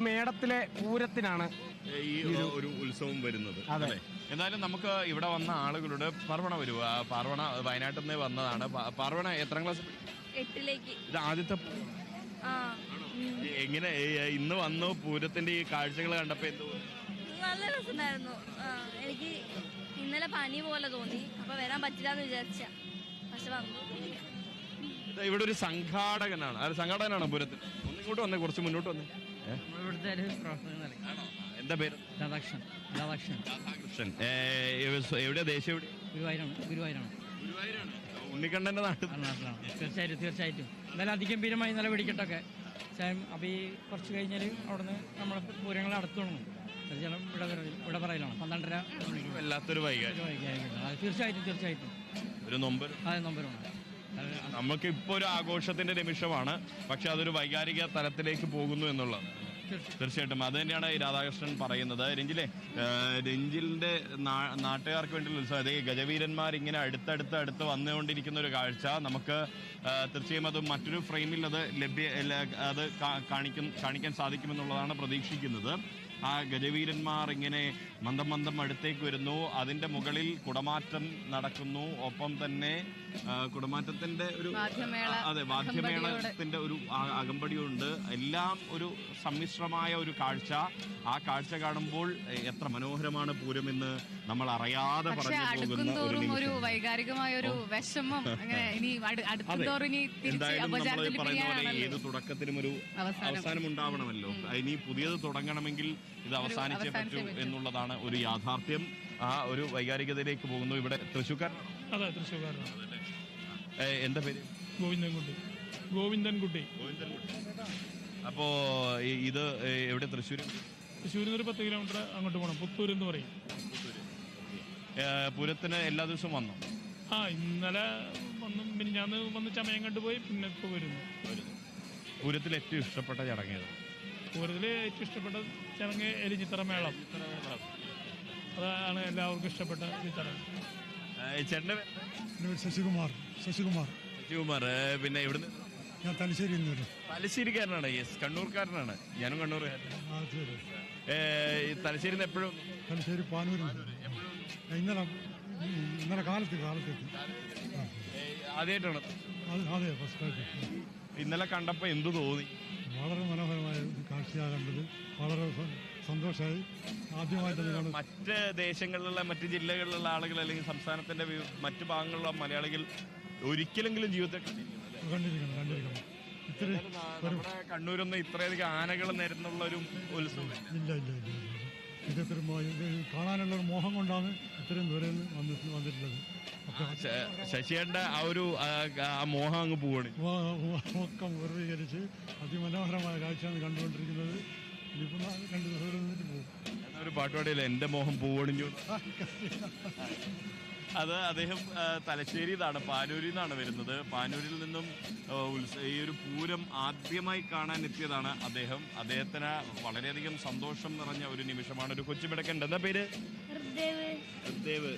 മേടത്തിലെ പൂരത്തിനാണ് ഈ ഒരു ഉത്സവം വരുന്നത്. അതെ. എന്നാലും നമുക്ക് ഇവിടെ വന്ന ആളുകളുടെ പാർവണ വരുക. പാർവണ വയനാട്ടിൽ നിന്ന് വന്നതാണ്. പാർവണ എത്രാം ക്ലാസ്? 8ലേക്ക്. ഇത് ആദ്യത്തെ എങ്ങനെ ഇന്ന് വന്നു പൂരത്തിന്റെ ഈ കാഴ്ചകൾ കണ്ടപ്പോ എന്തോ? നല്ല രസമുണ്ടായിരുന്നു. എനിക്ക് ഇന്നലെ പനി പോലെ തോന്നി, അപ്പൊ വരാൻ പറ്റില്ലാന്ന് വിചാരിച്ച, പക്ഷെ വന്നു. ഇവിടെ ഒരു സംഘാടകനാണ്. സംഘാടകനാണോ പൂരത്തിന്? ഒന്നിങ്ങോട്ട് വന്നേ, കുറച്ച് മുന്നോട്ട് വന്നേ. എന്താ പേര്? രാധാകൃഷ്ണൻ. എവിടെയാ ദേശം? ഗുരുവായൂരാണ്. ഉണ്ണിക്കണ്ണന്റെ നാട്ടിൽ. തീർച്ചയായിട്ടും എന്നാലും അതിഗംഭീരമായി നല്ല വെടിക്കെട്ടൊക്കെ. അപ്പൊ ഈ കുറച്ച് കഴിഞ്ഞാൽ അവിടുന്ന് നമ്മളെ പൂരങ്ങൾ അടുത്തു തുടങ്ങും. ഇവിടെ പറയലാണ് 12:30 വല്ലാത്തൊരു വൈകാരിക. തീർച്ചയായിട്ടും ഒരു നൊമ്പരം. അതെ, നൊമ്പരമാണ്. നമുക്കിപ്പോ ഒരു ആഘോഷത്തിന്റെ നിമിഷമാണ്, പക്ഷെ അതൊരു വൈകാരിക തലത്തിലേക്ക് പോകുന്നു എന്നുള്ളത് തീർച്ചയായിട്ടും. അത് തന്നെയാണ് ഈ രാധാകൃഷ്ണൻ പറയുന്നത്. രഞ്ജിലിന്റെ നാട്ടുകാർക്ക് വേണ്ടിയുള്ള ഉത്സവം. അതേ ഗജവീരന്മാർ ഇങ്ങനെ അടുത്ത് വന്നുകൊണ്ടിരിക്കുന്ന ഒരു കാഴ്ച നമുക്ക് തീർച്ചയായും അത് മറ്റൊരു ഫ്രെയിമിൽ അത് കാണിക്കാൻ സാധിക്കുമെന്നുള്ളതാണ് പ്രതീക്ഷിക്കുന്നത്. ആ ഗജവീരന്മാർ ഇങ്ങനെ മന്ദം അടുത്തേക്ക് വരുന്നു. അതിന്റെ മുകളിൽ കുടമാറ്റം നടക്കുന്നു. ഒപ്പം തന്നെ കുടമാറ്റത്തിന്റെ ഒരു വാദ്യമേളത്തിന്റെ ഒരു അകമ്പടിയുണ്ട്. എല്ലാം ഒരു സമ്മിശ്രമായ ഒരു കാഴ്ച. ആ കാഴ്ച കാണുമ്പോൾ എത്ര മനോഹരമാണ് പൂരമെന്ന് നമ്മൾ അറിയാതെ പറഞ്ഞു ഒരു വൈകാരികമായ ഒരു വിഷമം അങ്ങനെ ഇനി എന്തായാലും നമ്മൾ പറയുന്ന പോലെ ഏത് തുടക്കത്തിനും ഒരു അവസാനം ഉണ്ടാവണമല്ലോ. ഇനി പുതിയത് തുടങ്ങണമെങ്കിൽ ഇത് അവസാനിച്ചേ പറ്റൂ എന്നുള്ളതാണ് ഒരു യാഥാർത്ഥ്യം. ആ ഒരു വൈകാരികതയിലേക്ക് പോകുന്നു. ഇവിടെ തൃശ്ശൂർക്കാർ. അതെ, തൃശ്ശൂർക്കാരനാണ്. എന്താ പേര്? ഗോവിന്ദൻകുട്ടി. അപ്പോ ഇത് എവിടെ? തൃശ്ശൂരിൽ ഒരു 10 കിലോമീറ്റർ അങ്ങോട്ട് പോകണം. പുത്തൂർ എന്ന് പറയും. പൂരത്തിന് എല്ലാ ദിവസവും വന്നു? ഇന്നലെ ഞാൻ വന്ന് ചമയം കണ്ടുപോയി. പിന്നെ ഇപ്പൊ വരുന്നു. പൂരത്തിൽ ഏറ്റവും ഇഷ്ടപ്പെട്ട ചടങ്ങ്? പൂരത്തിൽ ഏറ്റവും ഇഷ്ടപ്പെട്ട ചടങ്ങ് എലിഞ്ഞിത്തറ മേളം. അതാണ് എല്ലാവർക്കും ഇഷ്ടപ്പെട്ട ഈ ചടങ്ങ്. ചേട്ടൻ്റെ ശശികുമാർ. പിന്നെ ഇവിടുന്ന്? ഞാൻ തലശ്ശേരിക്കാരനാണ്. യെസ്, കണ്ണൂർക്കാരനാണ്. ഞാനും കണ്ണൂർക്കാരനാണ്. തലശ്ശേരിയിൽ നിന്ന് എപ്പോഴും? തലശ്ശേരി പാനൂരിൽ. ഇന്നലെ കാലത്ത് ആദ്യമായിട്ടാണ്? അതെ, ഫസ്റ്റ്. ഇന്നലെ കണ്ടപ്പോ എന്തു തോന്നി? വളരെ മനോഹരമായ കാഴ്ചയാണ് കണ്ടത്. വളരെ സന്തോഷമായി. ആദ്യമായിട്ട് മറ്റ് ദേശങ്ങളിലുള്ള മറ്റ് ജില്ലകളിലുള്ള ആളുകൾ അല്ലെങ്കിൽ സംസ്ഥാനത്തിന്റെ മറ്റു ഭാഗങ്ങളിലുള്ള മലയാളികൾ ഒരിക്കലെങ്കിലും ജീവിതത്തെ കണ്ടിരിക്കണം. നമ്മുടെ കണ്ണൂരൊന്നും ഇത്രയധികം ആനകൾ നിരന്നുള്ള ഒരു ഉത്സവം ഇല്ല. ഇതൊരു കാണാനുള്ള ഒരു മോഹം കൊണ്ടാണ് ഇത്രയും ദൂരം വന്നിട്ടുള്ളത്. ശശിയേണ്ട ആ ഒരു മോഹം അങ്ങ് പോവാണ്. ഒക്കെ പൂർവീകരിച്ച് അതിമനോഹരമായ കാഴ്ചയാണ് കണ്ടുകൊണ്ടിരിക്കുന്നത്. ഇനിയിപ്പോൾ 2 ദിവസം നിന്നിട്ട് പോകും. ഒരു പാട്ടുപാടിയല്ലേ, എൻ്റെ മോഹം പൂവണിഞ്ഞു. അത് അദ്ദേഹം തലശ്ശേരിയിലാണ്, പാനൂരിൽ നിന്നാണ് വരുന്നത്. പാനൂരിൽ നിന്നും ഈ ഒരു പൂരം ആദ്യമായി കാണാൻ എത്തിയതാണ് അദ്ദേഹം. അദ്ദേഹത്തിന് വളരെയധികം സന്തോഷം നിറഞ്ഞ ഒരു നിമിഷമാണ്. ഒരു കൊച്ചു പിടക്കുണ്ട്. എന്താ പേര്? ഹൃദയവ്.